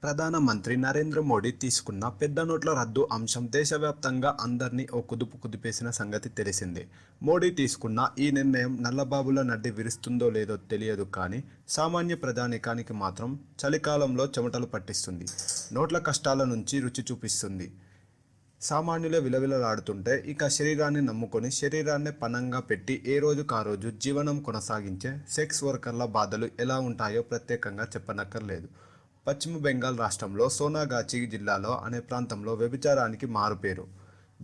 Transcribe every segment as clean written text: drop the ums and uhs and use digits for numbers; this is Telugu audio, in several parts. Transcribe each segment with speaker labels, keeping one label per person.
Speaker 1: ప్రధానమంత్రి నరేంద్ర మోడీ తీసుకున్న పెద్ద నోట్ల రద్దు అంశం దేశవ్యాప్తంగా అందరినీ ఓ కుదుపు కుదిపేసిన సంగతి తెలిసిందే. మోడీ తీసుకున్న ఈ నిర్ణయం నల్లబాబుల నడ్డి విరుస్తుందో లేదో తెలియదు కానీ సామాన్య ప్రజానీకానికి మాత్రం చలికాలంలో చెమటలు పట్టిస్తుంది. నోట్ల కష్టాల నుంచి రుచి చూపిస్తుంది. సామాన్యులే విలవిలలాడుతుంటే ఇక శరీరాన్ని నమ్ముకొని శరీరాన్నే పణంగా పెట్టి ఏ రోజుకారోజు జీవనం కొనసాగించే సెక్స్ వర్కర్ల బాధలు ఎలా ఉంటాయో ప్రత్యేకంగా చెప్పనక్కర్లేదు. పశ్చిమ బెంగాల్ రాష్ట్రంలో సోనాగాచి జిల్లాలో అనే ప్రాంతంలో వ్యభిచారానికి మారుపేరు.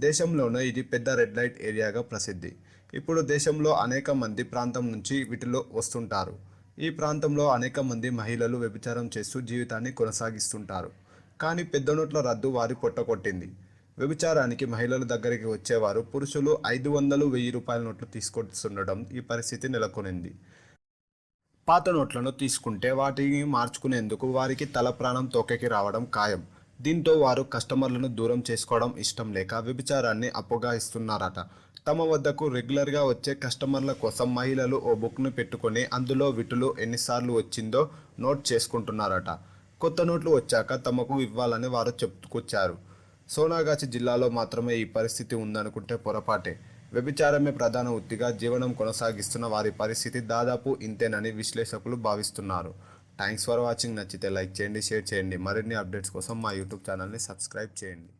Speaker 1: దేశంలోనే ఇది పెద్ద రెడ్ లైట్ ఏరియాగా ప్రసిద్ధి. ఇప్పుడు దేశంలో అనేక మంది ప్రాంతం నుంచి వీటిలో వస్తుంటారు. ఈ ప్రాంతంలో అనేక మంది మహిళలు వ్యభిచారం చేస్తూ జీవితాన్ని కొనసాగిస్తుంటారు. కానీ పెద్ద నోట్ల రద్దు వారి పొట్టకొట్టింది. వ్యభిచారానికి మహిళల దగ్గరికి వచ్చేవారు పురుషులు 500, 1000 రూపాయల నోట్లు తీసుకొస్తుండడం ఈ పరిస్థితి నెలకొనింది. పాత నోట్లను తీసుకుంటే వాటిని మార్చుకునేందుకు వారికి తల ప్రాణం తోకెకి రావడం ఖాయం. దీంతో వారు కస్టమర్లను దూరం చేసుకోవడం ఇష్టం లేక వ్యభిచారాన్ని అప్పుగా ఇస్తున్నారట. తమ వద్దకు రెగ్యులర్గా వచ్చే కస్టమర్ల కోసం మహిళలు ఓ బుక్ను పెట్టుకొని అందులో విటులు ఎన్నిసార్లు వచ్చిందో నోట్ చేసుకుంటున్నారట. కొత్త నోట్లు వచ్చాక తమకు ఇవ్వాలని వారు చెప్పుకొచ్చారు. సోనాగాచి జిల్లాలో మాత్రమే ఈ పరిస్థితి ఉందనుకుంటే పొరపాటే. వ్యభిచారమే ప్రధాన వృత్తిగా జీవనం కొనసాగిస్తున్న వారి పరిస్థితి దాదాపు ఇంతేనని విశ్లేషకులు భావిస్తున్నారు. Thanks for watching. నచ్చితే లైక్ చేయండి, షేర్ చేయండి. మరిన్ని అప్డేట్స్ కోసం మా యూట్యూబ్ ఛానల్ని సబ్స్క్రైబ్ చేయండి.